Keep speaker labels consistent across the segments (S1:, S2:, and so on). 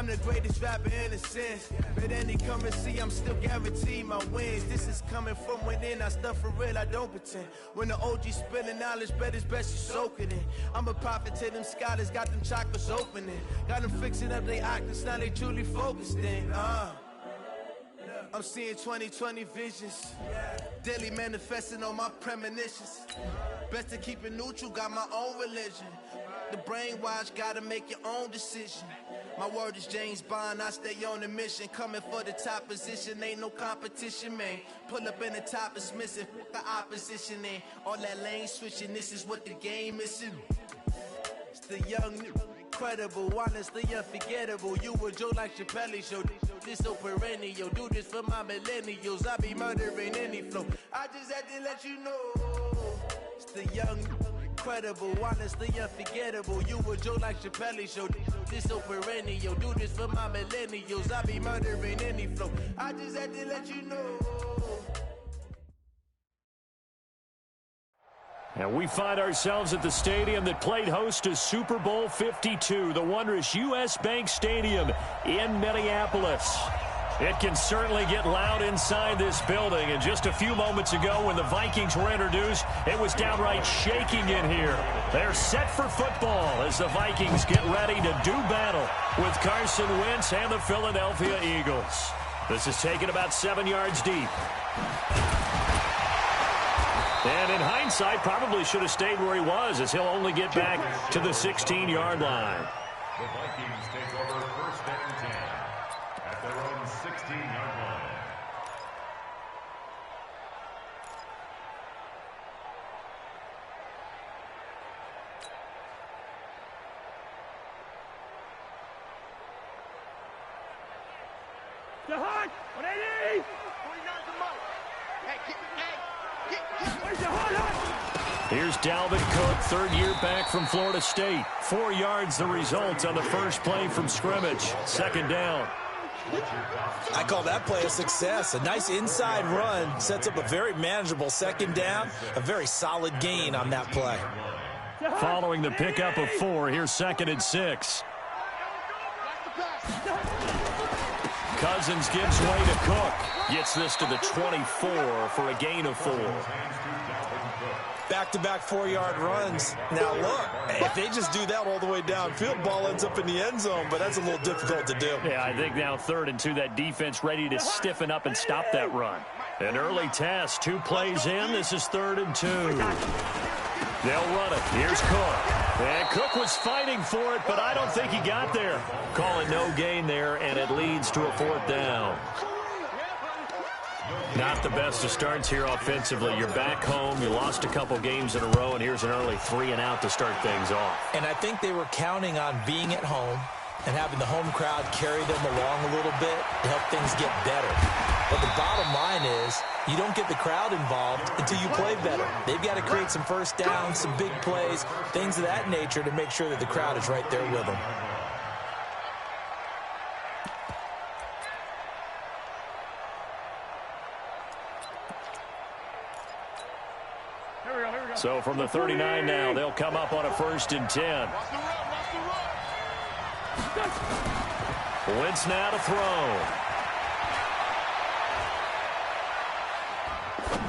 S1: I'm the greatest rapper in a sense. But any come and see, I'm still guaranteed my wins. This is coming from within, I stuff for real, I don't pretend. When the OG spilling knowledge, bet it's best you soak it in. I'm a prophet to them scholars, got them chakras opening. Got them fixing up their octaves, now they truly focused in. I'm seeing 2020 visions, daily manifesting on my premonitions. Best to keep it neutral, got my own religion. The brainwash, gotta make your own decision. My word is James Bond, I stay on a mission. Coming for the top position, ain't no competition, man. Pull up in the top is missing, the opposition in. All that lane switching, this is what the game is. It's the young, incredible, honestly unforgettable. You a Joe like Chappelle show. This so perennial, do this for my millennials. I be murdering any flow. I just had to let you know. It's the young, incredible, honestly unforgettable. You a Joe like Chappelle show. This so perennial, do this for my millennials. I be murdering any flow. I just had to let you know.
S2: And we find ourselves at the stadium that played host to Super Bowl 52, the wondrous U.S. Bank Stadium in Minneapolis. It can certainly get loud inside this building. And just a few moments ago when the Vikings were introduced, it was downright shaking in here. They're set for football as the Vikings get ready to do battle with Carson Wentz and the Philadelphia Eagles. This is taken about 7 yards deep. And in hindsight, probably should have stayed where he was, as he'll only get back to the 16-yard line.
S3: The Vikings take over first and 10 at their own 16-yard line.
S4: The hunt! What I need!
S2: Here's Dalvin Cook, third year back from Florida State. 4 yards the result on the first play from scrimmage. Second down.
S5: I call that play a success. A nice inside run sets up a very manageable second down. A very solid gain on that play.
S2: Following the pickup of 4, here's 2nd and 6. Cousins gives way to Cook. Gets this to the 24 for a gain of 4.
S5: Back-to-back 4-yard runs. Now, look, if they just do that all the way downfield, ball ends up in the end zone, but that's a little difficult to do.
S2: Yeah, I think now 3rd and 2, that defense ready to stiffen up and stop that run. An early test, 2 plays in. This is 3rd and 2. They'll run it. Here's Cook. And Cook was fighting for it, but I don't think he got there. Calling no gain there, and it leads to a 4th down. Not the best of starts here offensively. You're back home. You lost a couple games in a row, and here's an early 3-and-out to start things off.
S5: And I think they were counting on being at home and having the home crowd carry them along a little bit to help things get better. But the bottom line is you don't get the crowd involved until you play better. They've got to create some first downs, some big plays, things of that nature to make sure that the crowd is right there with them.
S2: So from the 39 now, they'll come up on a 1st and 10. Wentz now to throw.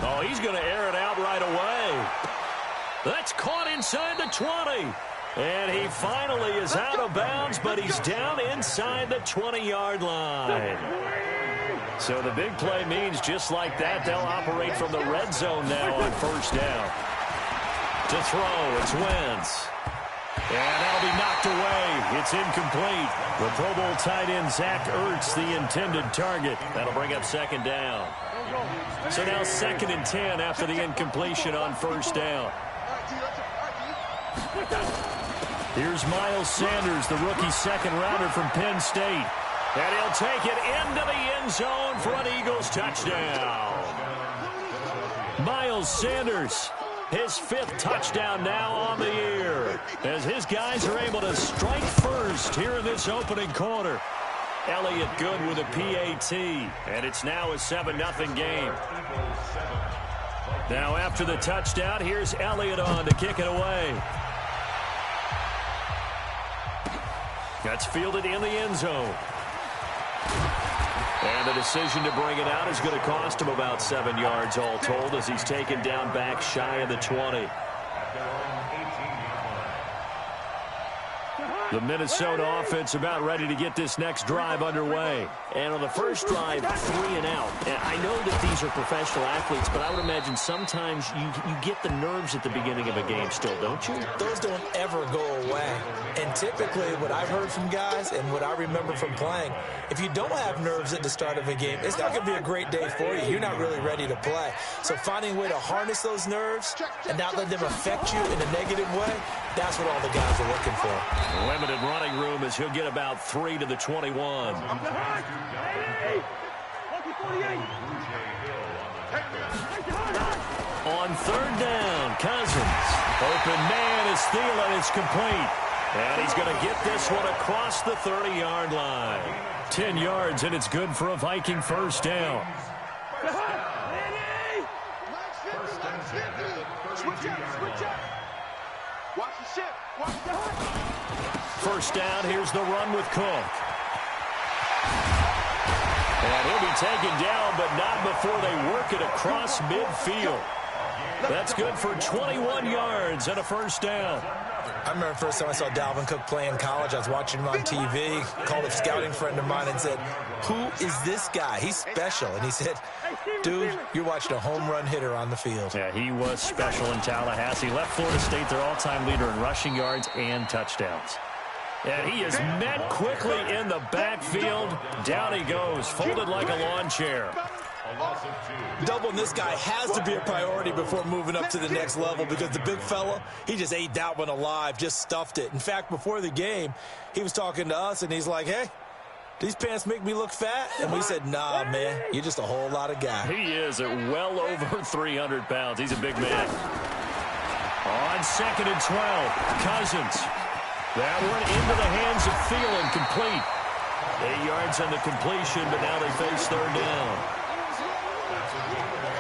S2: Oh, he's going to air it out right away. That's caught inside the 20. And he finally is out of bounds, but he's down inside the 20-yard line. So the big play means just like that, they'll operate from the red zone now on 1st down. To throw, it's Wentz. And that'll be knocked away. It's incomplete. The Pro Bowl tight end Zach Ertz, the intended target. That'll bring up 2nd down. So now 2nd and 10 after the incompletion on 1st down. Here's Miles Sanders, the rookie 2nd-rounder from Penn State. And he'll take it into the end zone for an Eagles touchdown. Miles Sanders, his 5th touchdown now on the year, as his guys are able to strike first here in this opening quarter. Elliott good with a PAT, and it's now a 7-0 game. Now after the touchdown, here's Elliott on to kick it away. That's fielded in the end zone. And the decision to bring it out is going to cost him about 7 yards all told as he's taken down back shy of the 20. The Minnesota offense about ready to get this next drive underway. And on the first drive, 3 and out. And I know that these are professional athletes, but I would imagine sometimes you get the nerves at the beginning of a game still, don't you?
S5: Those don't ever go away. And typically what I've heard from guys and what I remember from playing, if you don't have nerves at the start of a game, it's not going to be a great day for you. You're not really ready to play. So finding a way to harness those nerves and not let them affect you in a negative way, that's what all the guys are looking for.
S2: Limited running room as he'll get about 3 to the 21. On third down, Cousins. Open man is Thielen. It's complete. And he's going to get this one across the 30-yard line. 10 yards, and it's good for a Viking first down. First down, here's the run with Cook. And he'll be taken down, but not before they work it across midfield. That's good for 21 yards and a first down.
S5: I remember the first time I saw Dalvin Cook play in college. I was watching him on TV, called a scouting friend of mine and said, "Who is this guy? He's special." And he said, "Dude, you're watching a home run hitter on the field."
S2: Yeah, he was special in Tallahassee. Left Florida State their all-time leader in rushing yards and touchdowns. And he is met quickly in the backfield. Down he goes, folded like a lawn chair.
S5: Doubling this guy has to be a priority before moving up to the next level because the big fella, he just ate that one alive, just stuffed it. In fact, before the game, he was talking to us, and he's like, "Hey, these pants make me look fat?" And we said, "Nah, man, you're just a whole lot of guy."
S2: He is at well over 300 pounds. He's a big man. On 2nd and 12, Cousins. That one into the hands of Thielen, complete. 8 yards on the completion, but now they face third down.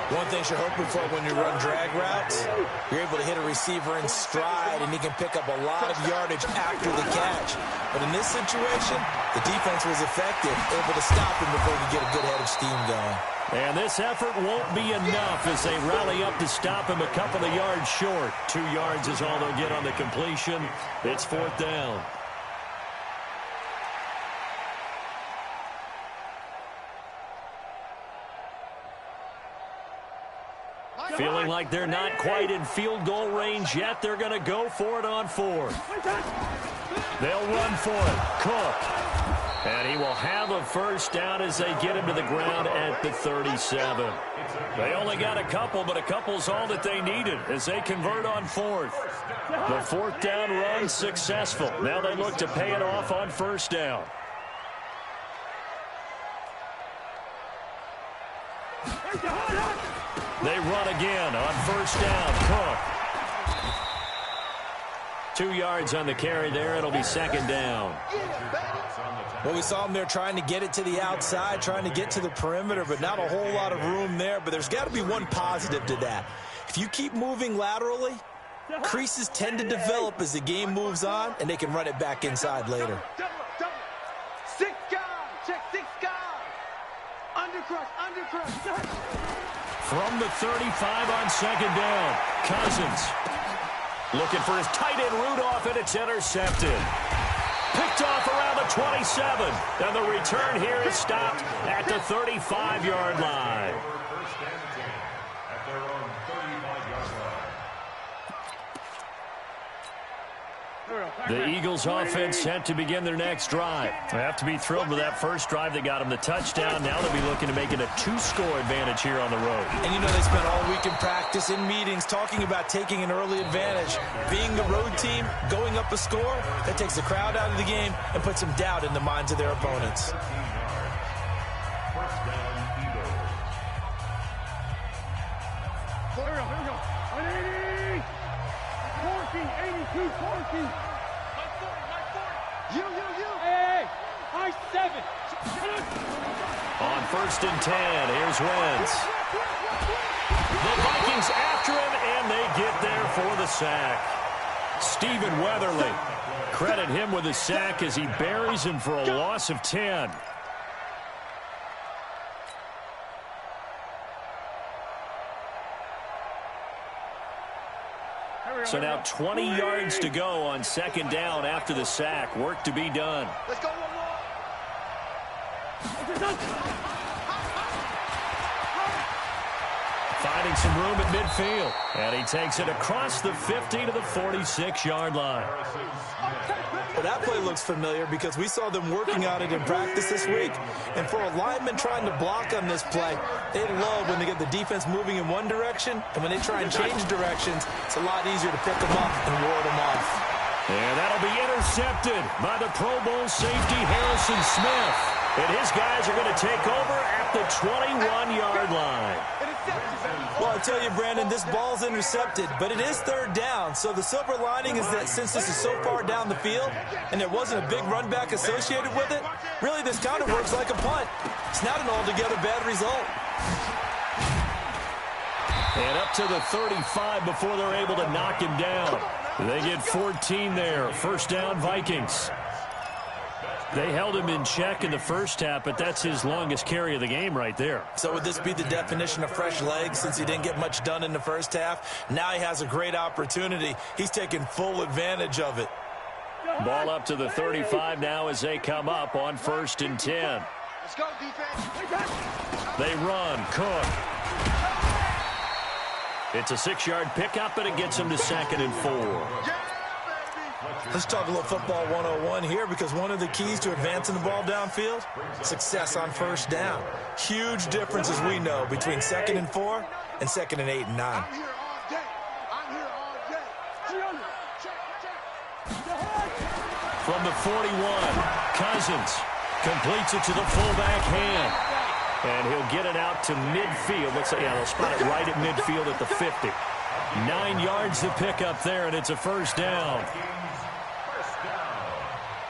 S5: One thing you're hoping for when you run drag routes, you're able to hit a receiver in stride, and he can pick up a lot of yardage after the catch. But in this situation, the defense was effective, able to stop him before he could get a good head of steam going.
S2: And this effort won't be enough as they rally up to stop him a couple of yards short. 2 yards is all they'll get on the completion. It's fourth down. Feeling like they're not quite in field goal range yet. They're going to go for it on fourth. They'll run for it. Cook. And he will have a first down as they get him to the ground at the 37. They only got a couple, but a couple's all that they needed as they convert on fourth. The fourth down run successful. Now they look to pay it off on first down. They run again on first down. Cook. 2 yards on the carry there. It'll be second down.
S5: Well, we saw him there trying to get it to the outside, trying to get to the perimeter, but not a whole lot of room there. But there's got to be one positive to that. If you keep moving laterally, creases tend to develop as the game moves on, and they can run it back inside later.
S4: Six guys. Check 6 guys. Undercrush.
S2: From the 35 on second down, Cousins looking for his tight end Rudolph, and it's intercepted. Picked off around the 27, and the return here is stopped at the 35-yard line. The Eagles offense set to begin their next drive. They have to be thrilled with that first drive that got them the touchdown. Now they'll be looking to make it a 2-score advantage here on the road.
S5: And you know they spent all week in practice, in meetings, talking about taking an early advantage. Being the road team, going up a score, that takes the crowd out of the game and puts some doubt in the minds of their opponents.
S2: On first and 10, here's Wentz. The Vikings after him, and they get there for the sack. Stephen Weatherly. Credit him with a sack as he buries him for a loss of 10. So now 20 yards to go on second down after the sack. Work to be done.
S4: Let's go one more.
S2: Finding some room at midfield. And he takes it across the 50 to the 46-yard line.
S5: Well, that play looks familiar because we saw them working on it in practice this week. And for a lineman trying to block on this play, they love when they get the defense moving in one direction. And when they try and change directions, it's a lot easier to pick them up and ward them off.
S2: And that'll be intercepted by the Pro Bowl safety Harrison Smith. And his guys are going to take over at the 21-yard line.
S5: Well, I tell you, Brandon, this ball's intercepted, but it is third down. So the silver lining is that since this is so far down the field and there wasn't a big run back associated with it, really this kind of works like a punt. It's not an altogether bad result.
S2: And up to the 35 before they're able to knock him down. They get 14 there. First down, Vikings. They held him in check in the first half, but that's his longest carry of the game right there.
S5: So would this be the definition of fresh legs since he didn't get much done in the first half? Now he has a great opportunity. He's taking full advantage of it.
S2: Ball up to the 35 now as they come up on 1st and 10.
S4: Let's go, defense.
S2: They run. Cook. It's a 6-yard pickup, and it gets him to 2nd and 4.
S5: Let's talk a little football 101 here because one of the keys to advancing the ball downfield, success on first down. Huge difference, as we know, between 2nd and 4 and 2nd and 8 and 9.
S4: I'm here all day. I'm here all day.
S2: From the 41, Cousins completes it to the fullback hand. And he'll get it out to midfield. Looks like, yeah, they'll spot it right at midfield at the 50. 9 yards to pick up there, and it's a first down.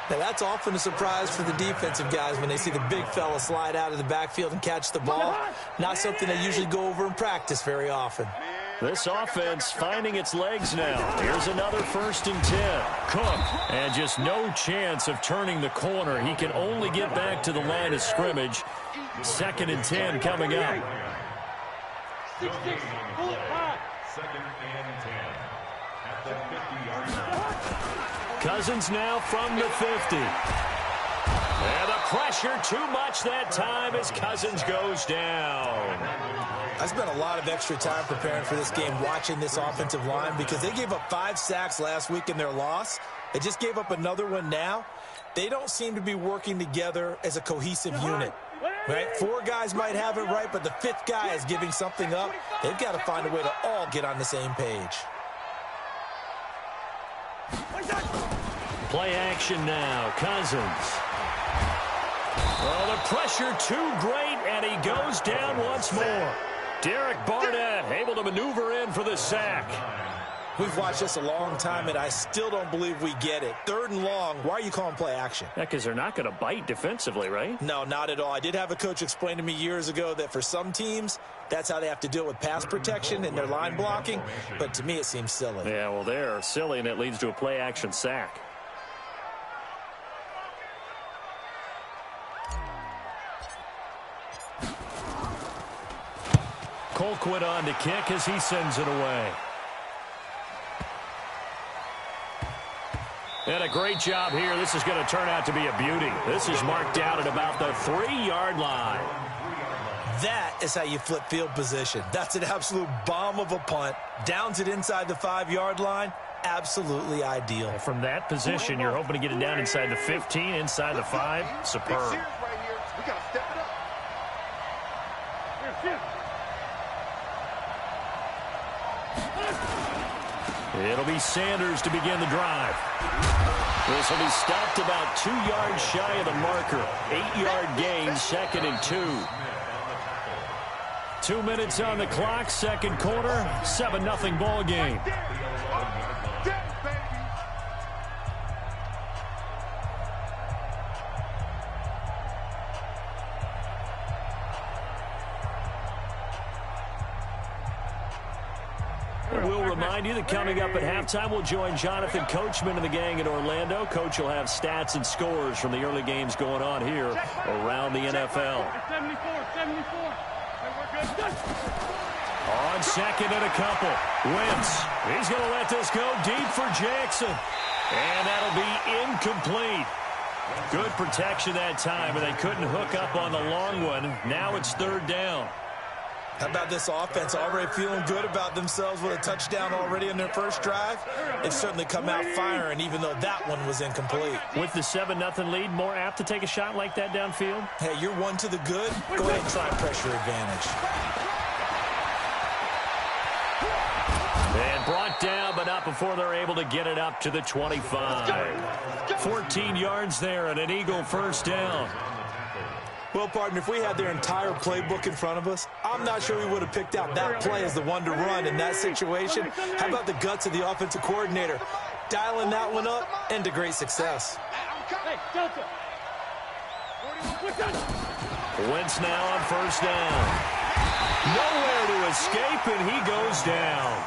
S5: Now, that's often a surprise for the defensive guys when they see the big fella slide out of the backfield and catch the ball. Not something they usually go over in practice very often.
S2: This offense finding its legs now. Here's another 1st and 10. Cook, and just no chance of turning the corner. He can only get back to the line of scrimmage. 2nd and 10 coming up.
S3: 2nd and 10 at the 50-yard line.
S2: Cousins now from the 50. And the pressure too much that time as Cousins goes down.
S5: I spent a lot of extra time preparing for this game watching this offensive line because they gave up 5 sacks last week in their loss. They just gave up another one now. They don't seem to be working together as a cohesive unit. Right? 4 guys might have it right, but the 5th guy is giving something up. They've got to find a way to all get on the same page.
S2: Play action now. Cousins. Well, the pressure too great, and he goes down once more. Derek Barnett able to maneuver in for the sack.
S5: We've watched this a long time, and I still don't believe we get it. 3rd and long, why are you calling play action?
S2: Yeah, because they're not going to bite defensively, right?
S5: No, not at all. I did have a coach explain to me years ago that for some teams, that's how they have to deal with pass protection and their line blocking. But to me, it seems silly.
S2: Yeah, well, they're silly, and it leads to a play action sack. Colquitt on to kick as he sends it away. And a great job here. This is going to turn out to be a beauty. This is marked out at about the 3-yard line.
S5: That is how you flip field position. That's an absolute bomb of a punt. Downs it inside the 5-yard line. Absolutely ideal.
S2: From that position, you're hoping to get it down inside the 15, inside the 5. Superb.
S4: We got to step it up.
S2: It'll be Sanders to begin the drive. This will be stopped about 2 yards shy of the marker. 8-yard gain, 2nd and 2. 2 minutes on the clock, second quarter, 7-0 ball game. We'll remind you that coming up at halftime, we'll join Jonathan Coachman and the gang in Orlando. Coach will have stats and scores from the early games going on here around the NFL.
S4: 74.
S2: On second and a couple. Wentz. He's going to let this go deep for Jackson. And that'll be incomplete. Good protection that time, and they couldn't hook up on the long one. Now it's third down.
S5: How about this offense already feeling good about themselves with a touchdown already in their first drive? They've certainly come out firing, even though that one was incomplete.
S2: With the 7-0 lead, more apt to take a shot like that downfield?
S5: Hey, you're one to the good. Go ahead and try pressure advantage.
S2: And brought down, but not before they're able to get it up to the 25. 14 yards there and an Eagle first down.
S5: Well, partner, if we had their entire playbook in front of us, I'm not sure we would have picked out that play as the one to run in that situation. How about the guts of the offensive coordinator? Dialing that one up into great success.
S2: Wentz now on first down. Nowhere to escape, and he goes down.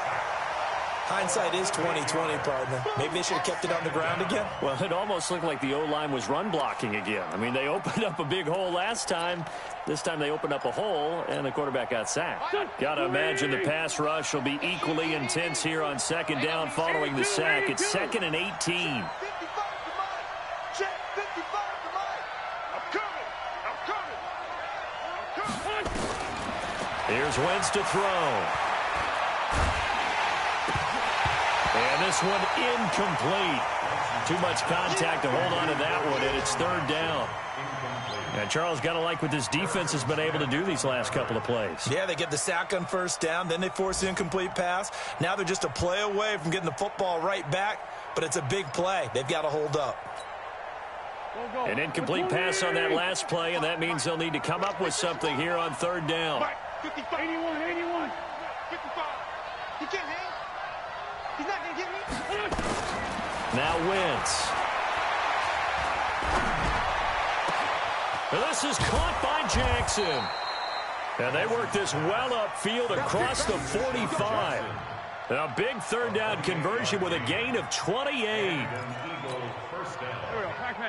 S5: Hindsight is 20/20, partner. Maybe they should have kept it on the ground again.
S2: Well, it almost looked like the O-line was run blocking again. I mean, they opened up a big hole last time. This time they opened up a hole, and the quarterback got sacked. Got to imagine the pass rush will be equally intense here on second down following the sack. It's 2nd and 18. Here's Wentz to throw. And this one incomplete. Too much contact to hold on to that one, and it's third down. And Charles, got to like what this defense has been able to do these last couple of plays.
S5: Yeah, they get the sack on first down, then they force the incomplete pass. Now they're just a play away from getting the football right back, but it's a big play. They've got to hold up.
S2: An incomplete pass on that last play, and that means they'll need to come up with something here on third down.
S4: 81. 55. He can't hang. He's not going to get me.
S2: Now Wentz. This is caught by Jackson. And they work this well upfield across the 45. A big third down conversion with a gain of 28.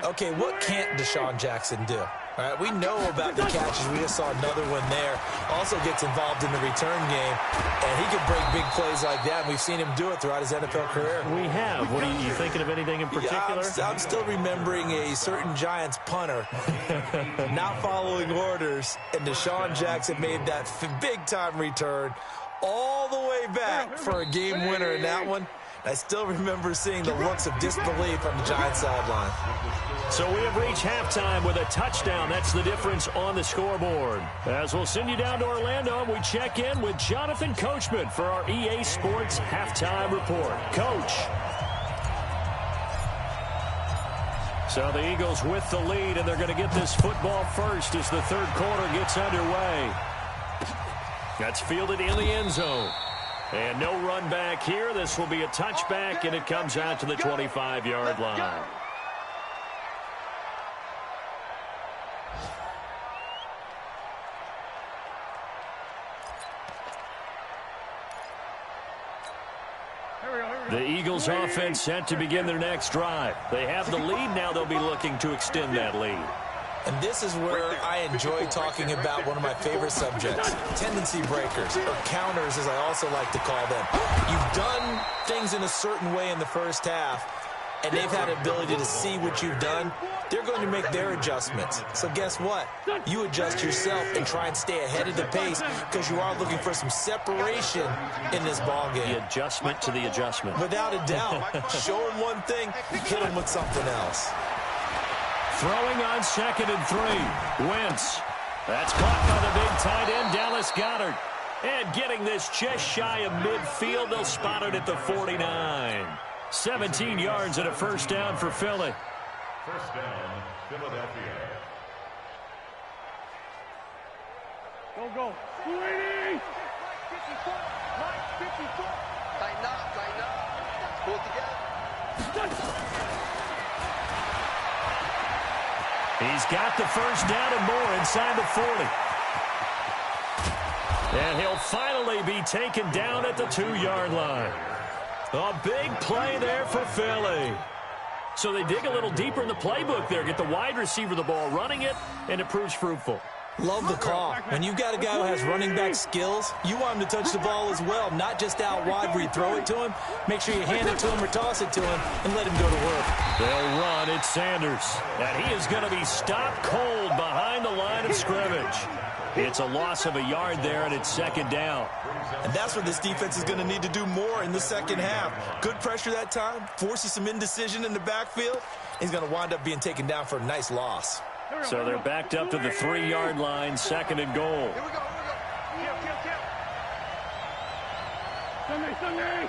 S5: Okay, what can't Deshaun Jackson do? All right, we know about the catches. We just saw another one there. Also gets involved in the return game, and he can break big plays like that. And we've seen him do it throughout his NFL career.
S2: We have. What are you thinking of anything in particular?
S5: I'm still remembering a certain Giants punter not following orders, and Deshaun Jackson made that big-time return all the way back for a game winner in that one. I still remember seeing the looks of disbelief on the Giants sideline.
S2: So we have reached halftime with a touchdown. That's the difference on the scoreboard. As we'll send you down to Orlando, we check in with Jonathan Coachman for our EA Sports Halftime Report. Coach. So the Eagles with the lead, and they're going to get this football first as the third quarter gets underway. That's fielded in the end zone. And no run back here. This will be a touchback, and it comes out to the 25-yard line. The Eagles offense set to begin their next drive. They have the lead. Now they'll be looking to extend that lead.
S5: And this is where I enjoy talking about one of my favorite subjects, tendency breakers, or counters as I also like to call them. You've done things in a certain way in the first half, and they've had the ability to see what you've done. They're going to make their adjustments. So guess what? You adjust yourself and try and stay ahead of the pace because you are looking for some separation in this ballgame.
S2: The adjustment to the adjustment.
S5: Without a doubt. Show them one thing, hit them with something else.
S2: Throwing on 2nd and 3. Wentz. That's caught by the big tight end, Dallas Goedert. And getting this just shy of midfield, they'll spot it at the 49. 17 yards and a first down for Philly.
S3: First down, Philadelphia.
S4: Go. 280. 54. Tighten up. Pull it together.
S2: He's got the first down and more inside the 40. And he'll finally be taken down at the 2-yard line. A big play there for Philly. So they dig a little deeper in the playbook there, get the wide receiver the ball, running it, and it proves fruitful.
S5: Love the call. When you've got a guy who has running back skills, you want him to touch the ball as well, not just out wide where you throw it to him. Make sure you hand it to him or toss it to him and let him go to work.
S2: They'll run. It's Sanders. And he is going to be stopped cold behind the line of scrimmage. It's a loss of a yard there, and it's 2nd down.
S5: And that's what this defense is going to need to do more in the second half. Good pressure that time, forces some indecision in the backfield. He's going to wind up being taken down for a nice loss.
S2: So they're backed up to the 3-yard line, 2nd and goal.
S4: Here we go. Sunday.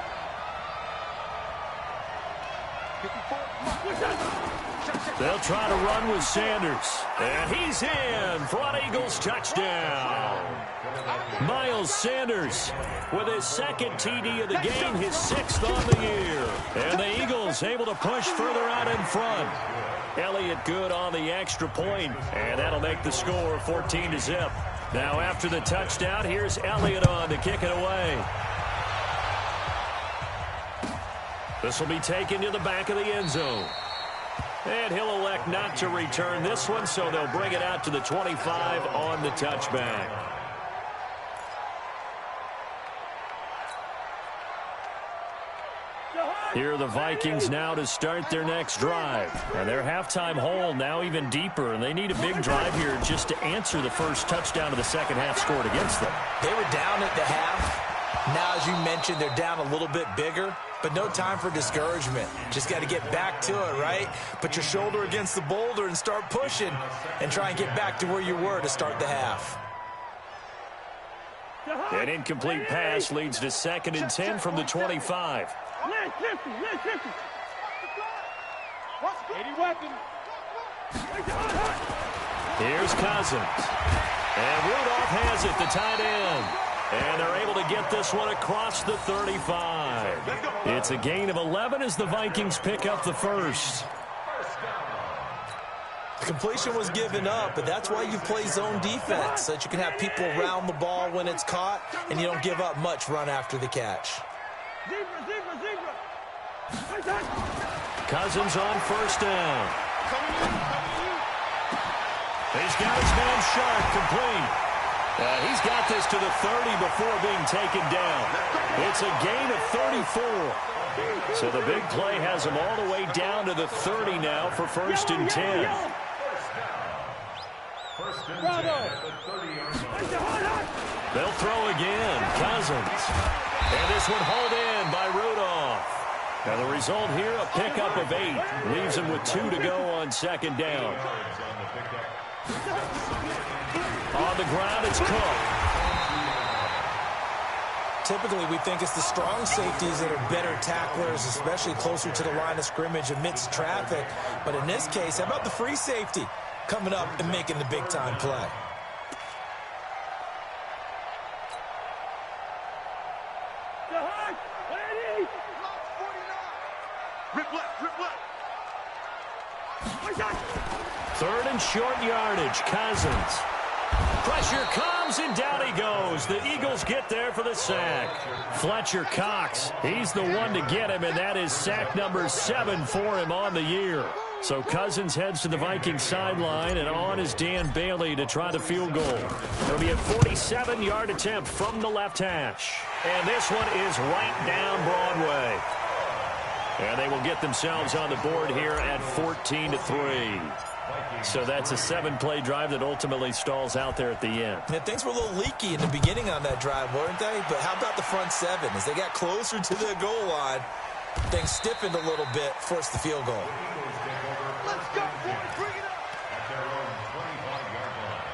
S4: 54.
S2: They'll try to run with Sanders. And he's in for an Eagles touchdown. Miles Sanders with his 2nd TD of the game, his 6th on the year. And the Eagles able to push further out in front. Elliott good on the extra point, and that'll make the score 14-0. Now after the touchdown, here's Elliott on to kick it away. This will be taken to the back of the end zone. And he'll elect not to return this one, so they'll bring it out to the 25 on the touchback. Here are the Vikings now to start their next drive. And their halftime hole now even deeper, and they need a big drive here just to answer the first touchdown of the second half scored against them.
S5: They were down at the half. Now, as you mentioned, they're down a little bit bigger, but no time for discouragement. Just got to get back to it, right? Put your shoulder against the boulder and start pushing and try and get back to where you were to start the half.
S2: An incomplete pass leads to 2nd and 10 from the 25.
S4: 80 weapons.
S2: Here's Cousins. And Rudolph has it, the tight end. And they're able to get this one across the 35. It's a gain of 11 as the Vikings pick up the first.
S5: The completion was given up, but that's why you play zone defense, so that you can have people around the ball when it's caught, and you don't give up much run after the catch.
S2: Cousins on 1st down. He's got his man Sharp complete. He's got this to the 30 before being taken down. It's a gain of 34. So the big play has him all the way down to the 30 now for 1st and 10. They'll throw again. Cousins. And this one hauled in by Rudolph. Now the result here, a pickup of 8. Leaves him with 2 to go on 2nd down. On the ground, it's Cook.
S5: Typically, we think it's the strong safeties that are better tacklers, especially closer to the line of scrimmage amidst traffic. But in this case, how about the free safety coming up and making the big-time play?
S2: Third and short yardage. Cousins. Pressure comes, and down he goes. The Eagles get there for the sack. Fletcher Cox, he's the one to get him, and that is sack number 7 for him on the year. So Cousins heads to the Vikings sideline, and on is Dan Bailey to try the field goal. It'll be a 47-yard attempt from the left hash. And this one is right down Broadway. And they will get themselves on the board here at 14-3. So that's a 7-play drive that ultimately stalls out there at the end.
S5: Yeah, things were a little leaky in the beginning on that drive, weren't they? But how about the front 7? As they got closer to the goal line, things stiffened a little bit, forced the field goal.
S4: Let's go, boys. Bring it up.
S3: At their own 25-yard line.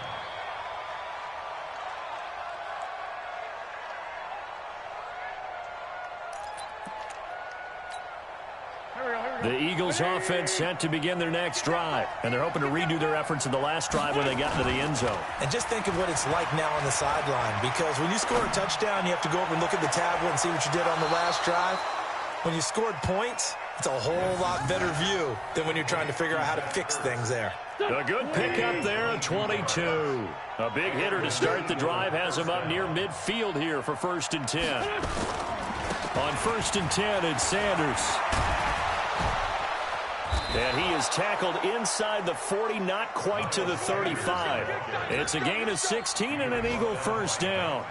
S2: The Eagles offense set to begin their next drive, and they're hoping to redo their efforts in the last drive when they got into the end zone.
S5: And just think of what it's like now on the sideline, because when you score a touchdown, you have to go over and look at the tablet and see what you did on the last drive. When you scored points, it's a whole lot better view than when you're trying to figure out how to fix things there.
S2: A good pickup there, 22. A big hitter to start the drive has him up near midfield here for 1st and 10. On 1st and 10, it's Sanders. And he is tackled inside the 40, not quite to the 35. It's a gain of 16 and an Eagle first down.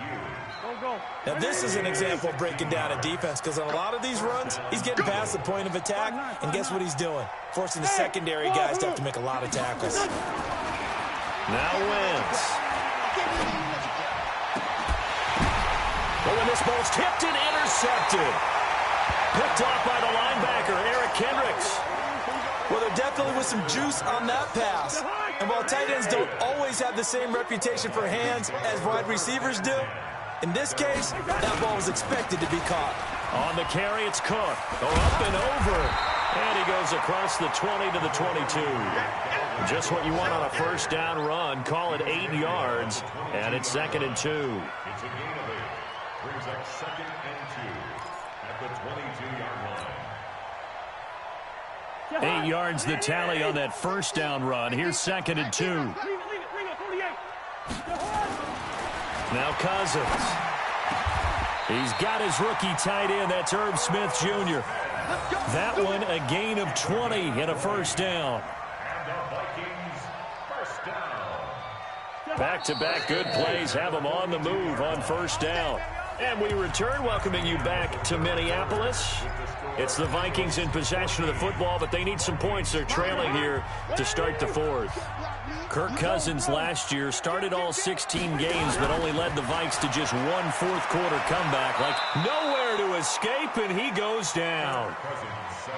S5: Now, this is an example of breaking down a defense, because on a lot of these runs, he's getting past the point of attack, and guess what he's doing? Forcing the secondary guys to have to make a lot of tackles.
S2: Now Wentz. Oh, and this ball's tipped and intercepted. Picked off by the linebacker, Eric Kendricks.
S5: Well, there definitely was some juice on that pass. And while tight ends don't always have the same reputation for hands as wide receivers do, in this case, that ball was expected to be caught.
S2: On the carry, it's Cook. Go up and over. And he goes across the 20 to the 22. Just what you want on a first down run. Call it 8 yards. And it's 2nd and 2.
S3: It's a gain of 8. Brings up 2nd and 2 at the 22-yard line.
S2: 8 yards the tally on that first down run. Here's 2nd and 2. Now Cousins. He's got his rookie tight end. That's Irv Smith Jr. That one a gain of 20 and a first down.
S3: And the Vikings first down.
S2: Back-to-back good plays have them on the move on first down. And we return, welcoming you back to Minneapolis. It's the Vikings in possession of the football, but they need some points. They're trailing here to start the 4th. Kirk Cousins last year started all 16 games, but only led the Vikes to just one fourth-quarter comeback. Like nowhere to escape, and he goes down.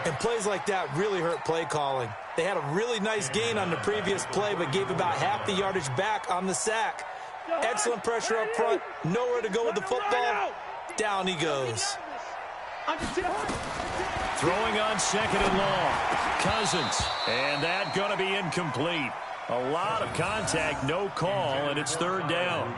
S5: And plays like that really hurt play calling. They had a really nice gain on the previous play, but gave about half the yardage back on the sack. Excellent pressure up front. Nowhere to go with the football. Down he goes.
S2: Throwing on 2nd and long. Cousins. And that going to be incomplete. A lot of contact, no call, and it's 3rd down.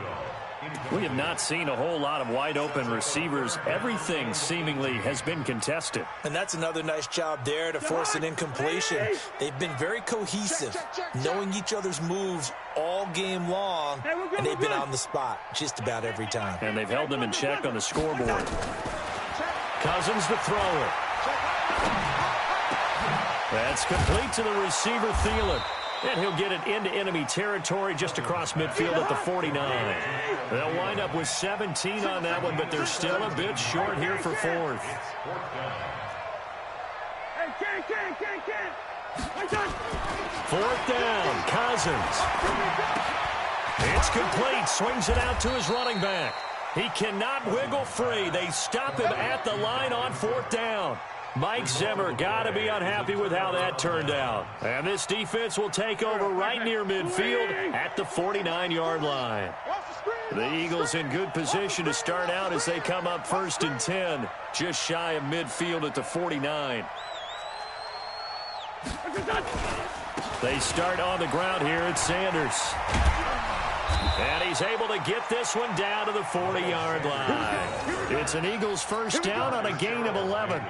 S2: We have not seen a whole lot of wide-open receivers. Everything seemingly has been contested.
S5: And that's another nice job there to force an incompletion. They've been very cohesive, knowing each other's moves all game long, and they've been on the spot just about every time.
S2: And they've held them in check on the scoreboard. Cousins the thrower. That's complete to the receiver, Thielen. And he'll get it into enemy territory just across midfield at the 49. They'll wind up with 17 on that one, but they're still a bit short here for 4th. 4th down, Cousins. It's complete, swings it out to his running back. He cannot wiggle free. They stop him at the line on 4th down. Mike Zimmer got to be unhappy with how that turned out. And this defense will take over right near midfield at the 49-yard line. The Eagles in good position to start out as they come up 1st and 10, just shy of midfield at the 49. They start on the ground here at Sanders. And he's able to get this one down to the 40-yard line. It's an Eagles first down on a gain of 11.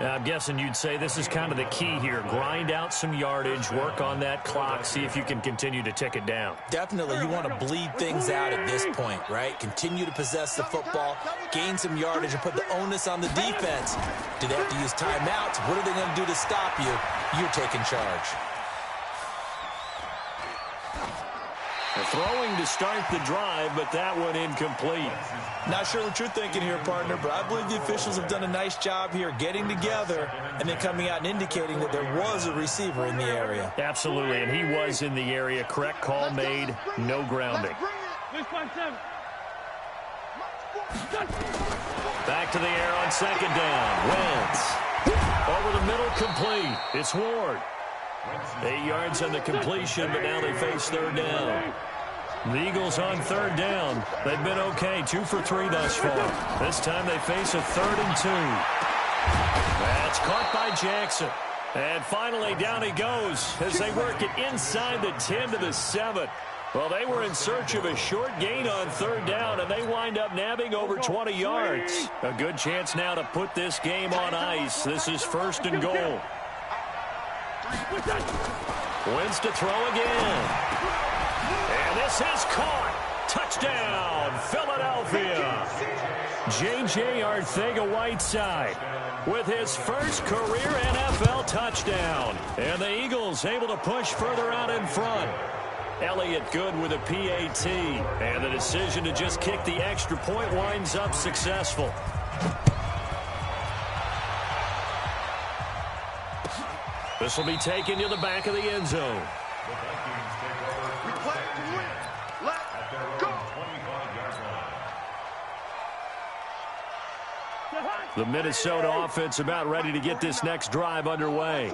S2: I'm guessing you'd say this is kind of the key here. Grind out some yardage, work on that clock, see if you can continue to tick it down.
S5: Definitely, you want to bleed things out at this point, right? Continue to possess the football, gain some yardage, and put the onus on the defense. Do they have to use timeouts? What are they going to do to stop you? You're taking charge.
S2: Throwing to start the drive, but that one incomplete.
S5: Not sure what you're thinking here, partner, but I believe the officials have done a nice job here getting together and then coming out and indicating that there was a receiver in the area.
S2: Absolutely, and he was in the area. Correct call made, no grounding. Back to the air on 2nd down. Wentz. Over the middle, complete. It's Ward. 8 yards on the completion, but now they face 3rd down. The Eagles on 3rd down. They've been okay, 2 for 3 thus far. This time they face a 3rd and 2. That's caught by Jackson. And finally down he goes as they work it inside the 10 to the 7. Well, they were in search of a short gain on 3rd down, and they wind up nabbing over 20 yards. A good chance now to put this game on ice. This is 1st and goal. Wins to throw again. And this is caught. Touchdown, Philadelphia. J.J. Arcega-Whiteside with his first career NFL touchdown. And the Eagles able to push further out in front. Elliott good with a PAT. And the decision to just kick the extra point winds up successful. This will be taken to the back of the end zone. The Minnesota offense about ready to get this next drive underway.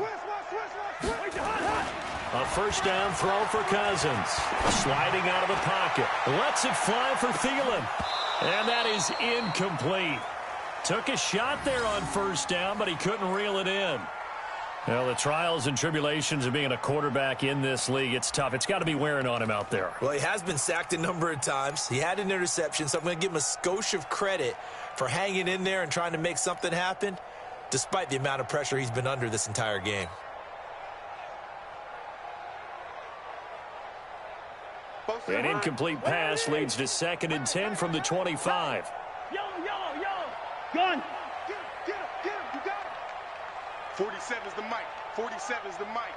S2: A first down throw for Cousins. Sliding out of the pocket. Lets it fly for Thielen. And that is incomplete. Took a shot there on first down, but he couldn't reel it in. Well, the trials and tribulations of being a quarterback in this league, it's tough. It's got to be wearing on him out there.
S5: Well, he has been sacked a number of times. He had an interception, so I'm going to give him a skosh of credit for hanging in there and trying to make something happen, despite the amount of pressure he's been under this entire game.
S2: An incomplete pass leads to 2nd and 10 from the 25.
S4: Gun. Get him, you got him. 47's the mic. 47's the mic.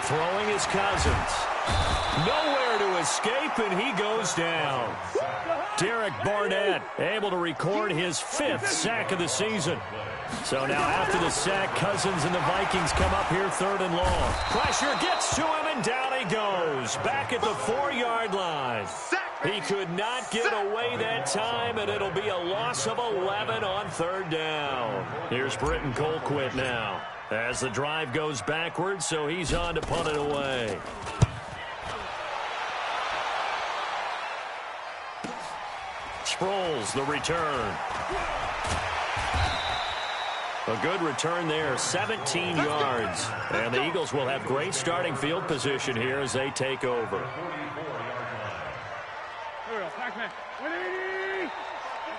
S2: Throwing is Cousins. Nowhere to escape, and he goes down. Derek Barnett able to record his 5th sack of the season. So now after the sack, Cousins and the Vikings come up here 3rd and long. Pressure gets to him, and down he goes. Back at the 4-yard line. He could not get away that time, and it'll be a loss of 11 on 3rd down. Here's Britton Colquitt now as the drive goes backwards, so he's on to punt it away. Sproles, the return. A good return there, 17 yards. And the Eagles will have great starting field position here as they take over.
S4: Here we go, Pac-Man. 180!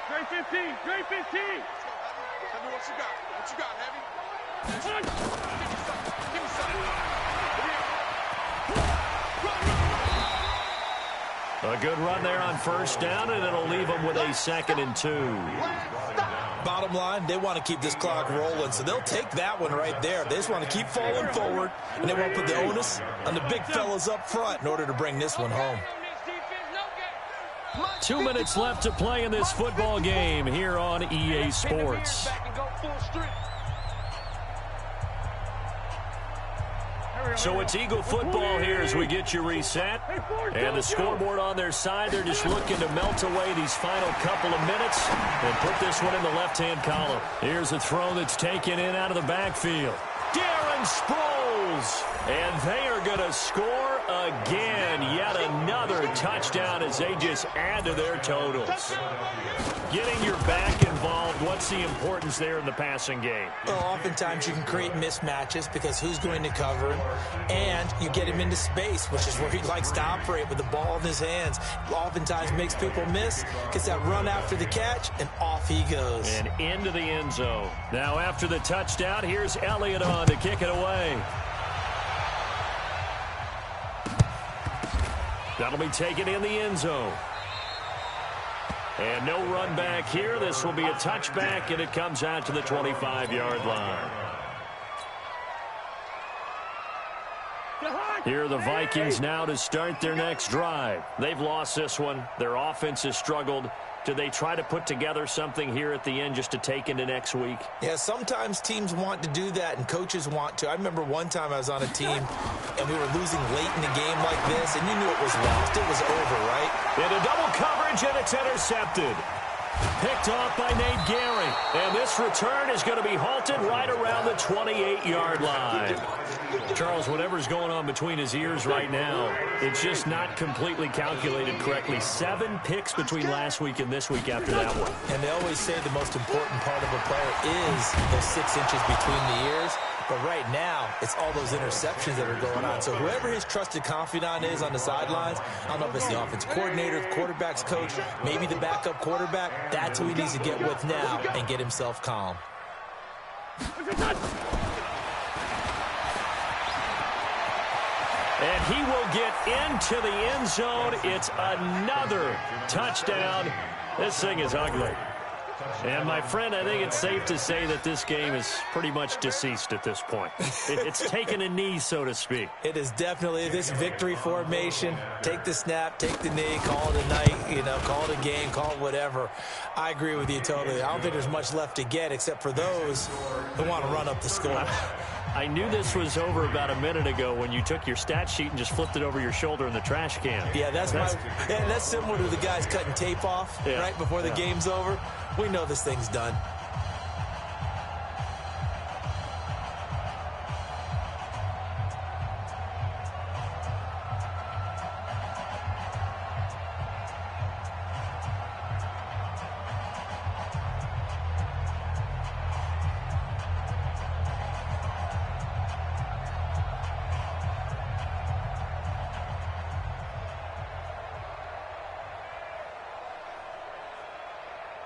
S4: Straight 15, straight 15! Tell me what you got. What you got, Heavy? Give me something.
S2: A good run there on first down, and it'll leave them with a 2nd and 2.
S5: Bottom line, they want to keep this clock rolling, so they'll take that one right there. They just want to keep falling forward, and they won't put the onus on the big fellas up front in order to bring this one home.
S2: 2 minutes left to play in this football game here on EA Sports. So it's Eagle football here as we get you reset. And the scoreboard on their side, they're just looking to melt away these final couple of minutes and put this one in the left-hand column. Here's a throw that's taken in out of the backfield. Darren Sproles. And they are going to score again. Yet another touchdown as they just add to their totals. Getting your back involved, what's the importance there in the passing game?
S5: Well, oftentimes you can create mismatches because who's going to cover him, and you get him into space, which is where he likes to operate with the ball in his hands. Oftentimes makes people miss, gets that run after the catch, and off he goes.
S2: And into the end zone. Now after the touchdown, here's Elliott on to kick it away. That'll be taken in the end zone. And no run back here. This will be a touchback, and it comes out to the 25-yard line. Here are the Vikings now to start their next drive. They've lost this one. Their offense has struggled. Do they try to put together something here at the end just to take into next week?
S5: Yeah, sometimes teams want to do that and coaches want to. I remember one time I was on a team and we were losing late in the game like this, and you knew it was lost. It was over, right?
S2: Into double coverage, and it's intercepted. Picked off by Nate Gehring. And this return is going to be halted right around the 28-yard line. Charles, whatever's going on between his ears right now, it's just not completely calculated correctly. 7 picks between last week and this week after that one.
S5: And they always say the most important part of a player is those 6 inches between the ears. But right now, it's all those interceptions that are going on. So whoever his trusted confidant is on the sidelines, I don't know if it's the offense coordinator, the quarterback's coach, maybe the backup quarterback, that's who he needs to get with now and get himself calm.
S2: And he will get into the end zone. It's another touchdown. This thing is ugly. And, my friend, I think it's safe to say that this game is pretty much deceased at this point. It's taken a knee, so to speak.
S5: It is definitely this victory formation. Take the snap, take the knee, call it a night, call it a game, call it whatever. I agree with you totally. I don't think there's much left to get except for those who want to run up the score.
S2: I knew this was over about a minute ago when you took your stat sheet and just flipped it over your shoulder in the trash can.
S5: Yeah, that's similar to the guys cutting tape off right before the game's over. We know this thing's done.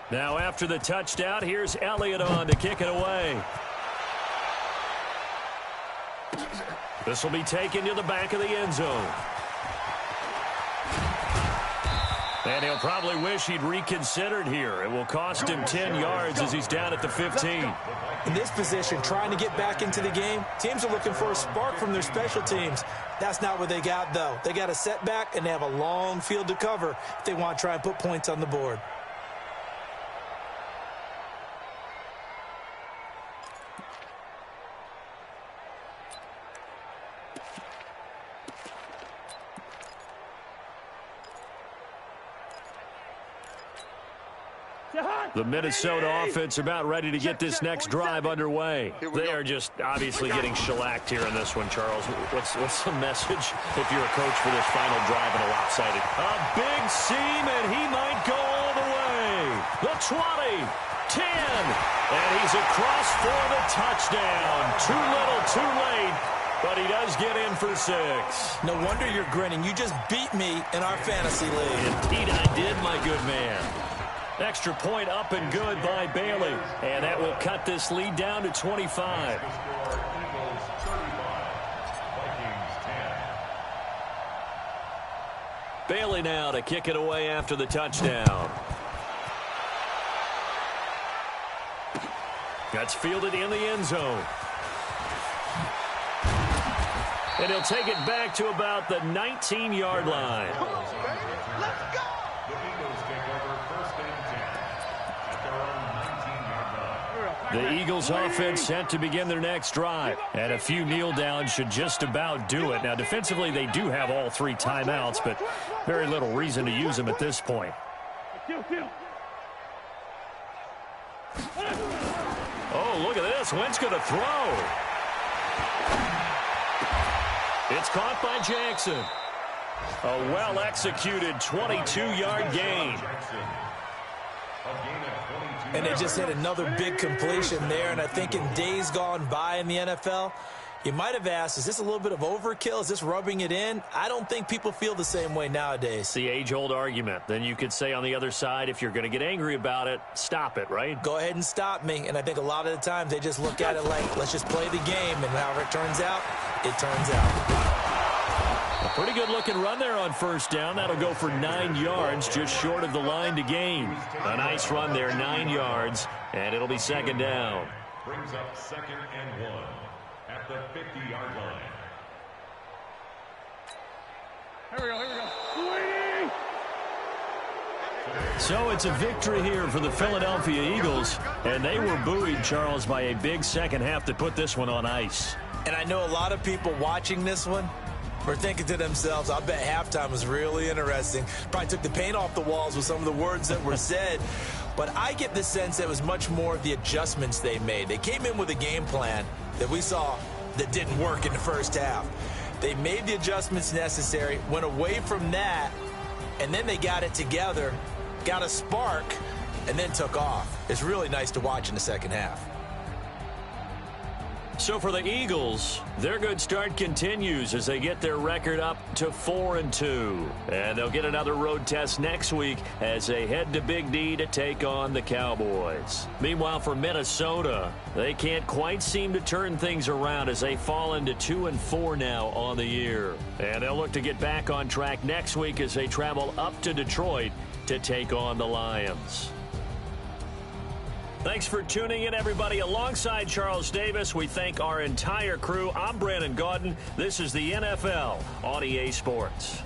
S2: Now after the touchdown, here's Elliott on to kick it away. This will be taken to the back of the end zone. And he'll probably wish he'd reconsidered here. It will cost him 10 yards as he's down at the 15.
S5: In this position, trying to get back into the game, teams are looking for a spark from their special teams. That's not what they got, though. They got a setback, and they have a long field to cover if they want to try and put points on the board.
S2: The Minnesota offense about ready to get this next drive underway. They are just obviously getting shellacked here in this one, Charles. What's the message if you're a coach for this final drive in a lopsided? A big seam, and he might go all the way. The 20, 10, and he's across for the touchdown. Too little, too late, but he does get in for 6.
S5: No wonder you're grinning. You just beat me in our fantasy league.
S2: Indeed I did, my good man. Extra point up and good by Bailey. And that will cut this lead down to 25. Bailey now to kick it away after the touchdown. That's fielded in the end zone. And he'll take it back to about the 19-yard line.
S4: Let's go!
S2: The Eagles offense set to begin their next drive. And a few kneel downs should just about do it. Now, defensively, they do have all 3 timeouts, but very little reason to use them at this point. Oh, look at this. Wentz going to throw. It's caught by Jackson. A well-executed 22-yard gain.
S5: And they just hit another big completion there. And I think in days gone by in the NFL, you might have asked, is this a little bit of overkill? Is this rubbing it in? I don't think people feel the same way nowadays.
S2: It's the age-old argument. Then you could say on the other side, if you're going to get angry about it, stop it, right?
S5: Go ahead and stop me. And I think a lot of the times they just look at it like, let's just play the game. And however it turns out, it turns out.
S2: A pretty good-looking run there on first down. That'll go for 9 yards, just short of the line to gain. A nice run there, 9 yards, and it'll be second down.
S3: Brings up 2nd and 1 at the 50-yard line.
S4: Here we go.
S2: So it's a victory here for the Philadelphia Eagles, and they were buoyed, Charles, by a big second half that put this one on ice.
S5: And I know a lot of people watching this one were thinking to themselves, I bet halftime was really interesting. Probably took the paint off the walls with some of the words that were said. But I get the sense that it was much more of the adjustments they made. They came in with a game plan that we saw that didn't work in the first half. They made the adjustments necessary, went away from that, and then they got it together, got a spark, and then took off. It's really nice to watch in the second half.
S2: So for the Eagles, their good start continues as they get their record up to 4-2. And they'll get another road test next week as they head to Big D to take on the Cowboys. Meanwhile, for Minnesota, they can't quite seem to turn things around as they fall into 2-4 now on the year. And they'll look to get back on track next week as they travel up to Detroit to take on the Lions. Thanks for tuning in, everybody. Alongside Charles Davis, we thank our entire crew. I'm Brandon Gaudin. This is the NFL on EA Sports.